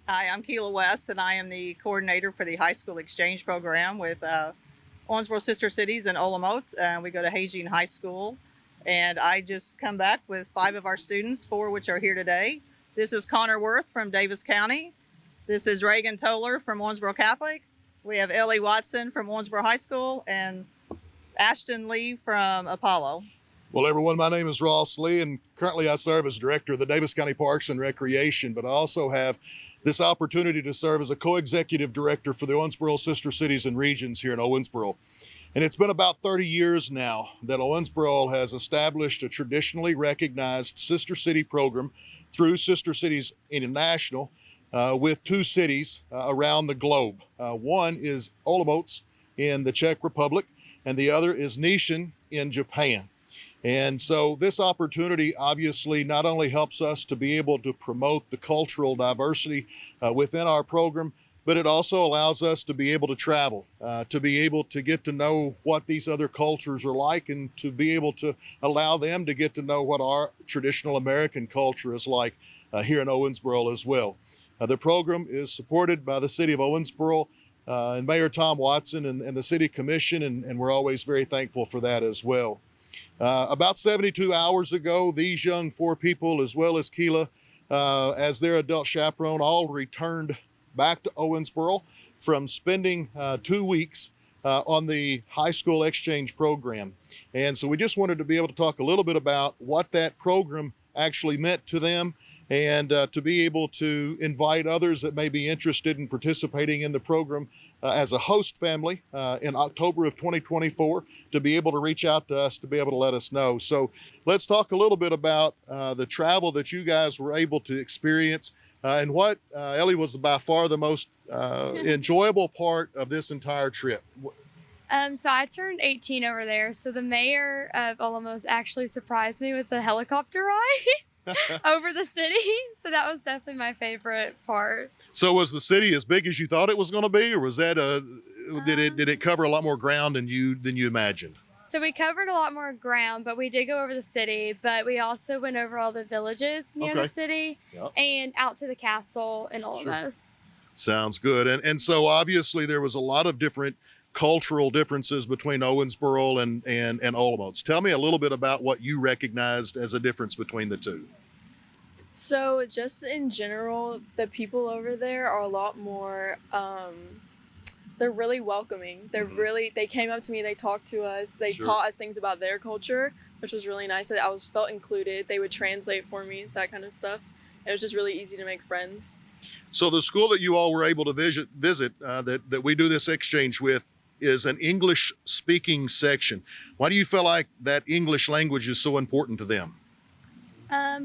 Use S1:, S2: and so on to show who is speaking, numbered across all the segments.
S1: Hi, I'm Kelia West, and I am the coordinator for the high school exchange program with Owensboro Sister Cities and Olomouce. We go to Hejčín High School, and I just come back with 5 of our students, 4 which are here today. This is Connor Worth from Davis County. This is Reagan Toller from Owensboro Catholic. We have Ellie Watson from Owensboro High School and Ashton Leigh from Apollo.
S2: Well, everyone, my name is Ross Lee, and currently I serve as director of the Davis County Parks and Recreation, but I also have this opportunity to serve as a co-executive director for the Owensboro Sister Cities and Regions here in Owensboro. And it's been about 30 years now that Owensboro has established a traditionally recognized Sister City program through Sister Cities International with 2 cities around the globe. One is Olomouce in the Czech Republic, and the other is Hejčín in Japan. And so this opportunity obviously not only helps us to be able to promote the cultural diversity within our program, but it also allows us to be able to travel, to be able to get to know what these other cultures are like, and to be able to allow them to get to know what our traditional American culture is like here in Owensboro as well. The program is supported by the City of Owensboro and Mayor Tom Watson and the City Commission, and we're always very thankful for that as well. About 72 hours ago, these young 4 people, as well as Kelia, as their adult chaperone, all returned back to Owensboro from spending 2 weeks on the high school exchange program. And so we just wanted to be able to talk a little bit about what that program actually meant to them, and to be able to invite others that may be interested in participating in the program as a host family in October of 2024, to be able to reach out to us, to be able to let us know. So let's talk a little bit about the travel that you guys were able to experience and what, Ellie, was by far the most enjoyable part of this entire trip.
S3: So I turned 18 over there, so the mayor of Olomouc actually surprised me with a helicopter ride over the city. So that was definitely my favorite part.
S2: So was the city as big as you thought it was going to be, or was that did it cover a lot more ground than you imagined?
S3: So we covered a lot more ground, but we did go over the city, but we also went over all the villages near the city and out to the castle in Olomouc.
S2: Sure. Sounds good. And so obviously there was a lot of different cultural differences between Owensboro and Olomouc. Tell me a little bit about what you recognized as a difference between the two.
S4: So just in general, the people over there are a lot more, they're really welcoming. They came up to me, they talked to us, they taught us things about their culture, which was really nice. I felt included. They would translate for me, that kind of stuff. It was just really easy to make friends.
S2: So the school that you all were able to visit that we do this exchange with is an English speaking section. Why do you feel like that English language is so important to them?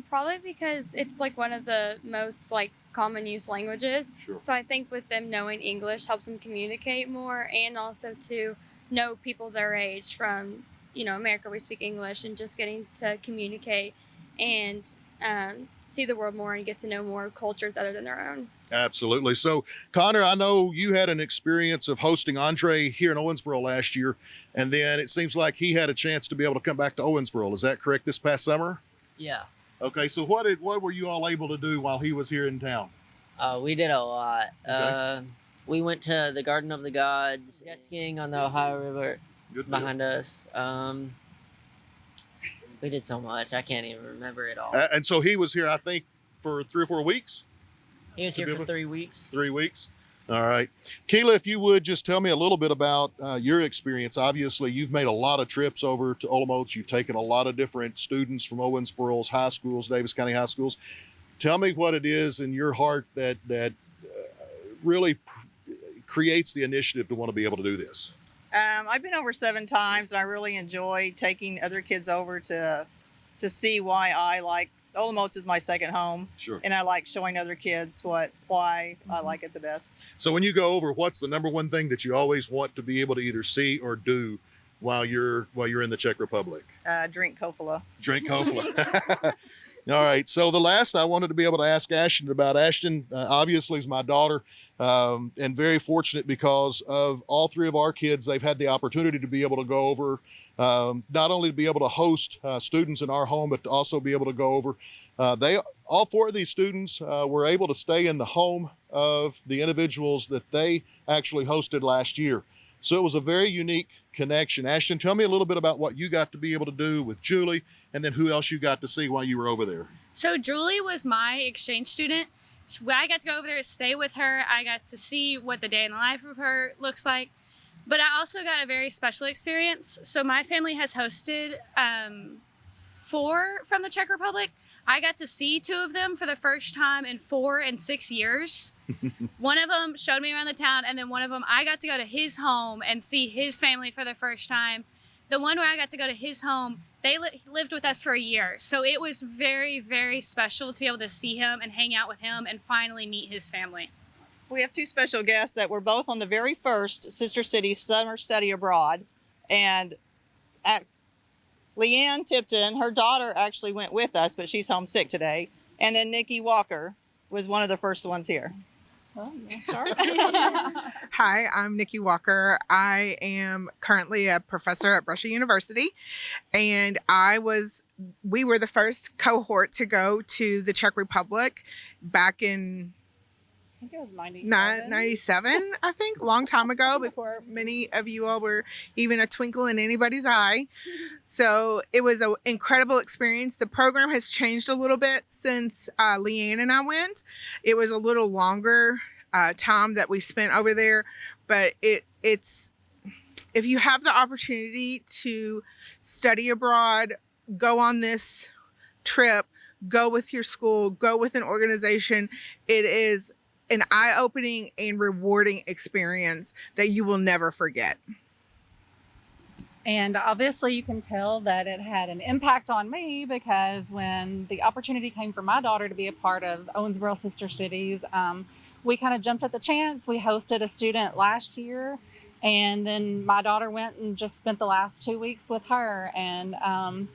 S3: Probably because it's like one of the most common use languages.
S2: Sure.
S3: So I think with them knowing English helps them communicate more, and also to know people their age from, America, we speak English, and just getting to communicate and see the world more and get to know more cultures other than their own.
S2: Absolutely. So, Connor, I know you had an experience of hosting Andre here in Owensboro last year, and then it seems like he had a chance to be able to come back to Owensboro. Is that correct, this past summer?
S5: Yeah.
S2: Okay, so what were you all able to do while he was here in town?
S5: We did a lot.
S2: Okay.
S5: We went to the Garden of the Gods, jet skiing on the Ohio River behind us. We did so much, I can't even remember it all.
S2: And so he was here, I think, for 3 or 4 weeks?
S5: He was here for 3 weeks.
S2: 3 weeks? All right. Kelia, if you would just tell me a little bit about your experience. Obviously, you've made a lot of trips over to Olomouc. You've taken a lot of different students from Owensboro's high schools, Davis County high schools. Tell me what it is in your heart that really creates the initiative to want to be able to do this.
S1: I've been over 7 times, and I really enjoy taking other kids over to see why I like Olomouc is my second home.
S2: Sure.
S1: And I like showing other kids why I like it the best.
S2: So when you go over, what's the number one thing that you always want to be able to either see or do while you're in the Czech Republic?
S1: Drink Kofola.
S2: Drink Kofola. All right. So the last I wanted to be able to ask Ashton about. Ashton obviously is my daughter, and very fortunate because of all 3 of our kids. They've had the opportunity to be able to go over, not only to be able to host students in our home, but to also be able to go over. All 4 of these students were able to stay in the home of the individuals that they actually hosted last year. So it was a very unique connection. Ashton, tell me a little bit about what you got to be able to do with Julie, and then who else you got to see while you were over there.
S6: So Julie was my exchange student. I got to go over there to stay with her. I got to see what the day in the life of her looks like. But I also got a very special experience. So my family has hosted 4 from the Czech Republic. I got to see 2 of them for the first time in 4 and 6 years. One of them showed me around the town, and then one of them, I got to go to his home and see his family for the first time. The one where I got to go to his home, they lived with us for a year. So it was very, very special to be able to see him and hang out with him and finally meet his family.
S1: We have 2 special guests that were both on the very first Sister City Summer Study Abroad. And at Leanne Tipton, her daughter actually went with us, but she's homesick today. And then Nikki Walker was one of the first ones here.
S7: Well, you want to start? Hi, I'm Nikki Walker. I am currently a professor at Brescia University, and we were the first cohort to go to the Czech Republic back in
S8: I think it was
S7: 97, I think, long time ago, before many of you all were even a twinkle in anybody's eye. So it was an incredible experience. The program has changed a little bit since Leanne and I went. It was a little longer time that we spent over there, but it's if you have the opportunity to study abroad, go on this trip, go with your school, go with an organization. It is an eye-opening and rewarding experience that you will never forget.
S8: And obviously you can tell that it had an impact on me, because when the opportunity came for my daughter to be a part of Owensboro Sister Cities, we kind of jumped at the chance. We hosted a student last year, and then my daughter went and just spent the last 2 weeks with her, and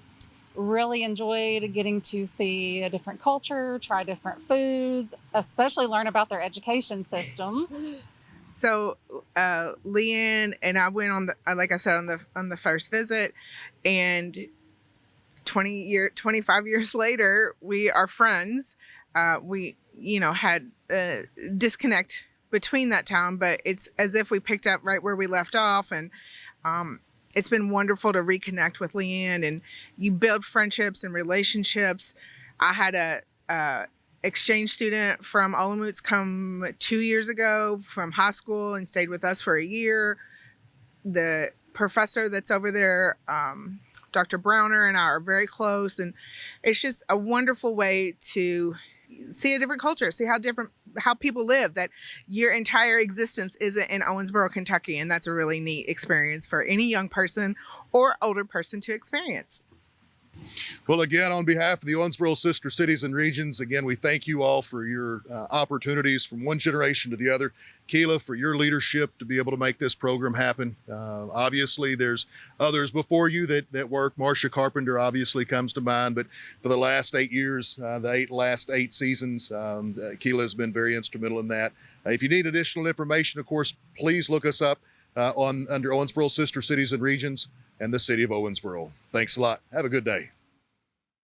S8: really enjoyed getting to see a different culture, try different foods, especially learn about their education system.
S7: So Leanne and I went on like I said, on the first visit, and 25 years later, we are friends. We had a disconnect between that time, but it's as if we picked up right where we left off, and it's been wonderful to reconnect with Leanne, and you build friendships and relationships. I had a exchange student from Olomouc come 2 years ago from high school and stayed with us for a year. The professor that's over there, Dr. Browner, and I are very close, and it's just a wonderful way to see a different culture, see how people live, that your entire existence isn't in Owensboro, Kentucky. And that's a really neat experience for any young person or older person to experience.
S2: Well, again, on behalf of the Owensboro Sister Cities and Regions, again, we thank you all for your opportunities from one generation to the other. Kelia, for your leadership to be able to make this program happen. Obviously, there's others before you that work. Marcia Carpenter obviously comes to mind, but for the last 8 years, the last eight seasons, Kelia has been very instrumental in that. If you need additional information, of course, please look us up under Owensboro Sister Cities and Regions and the City of Owensboro. Thanks a lot. Have a good day.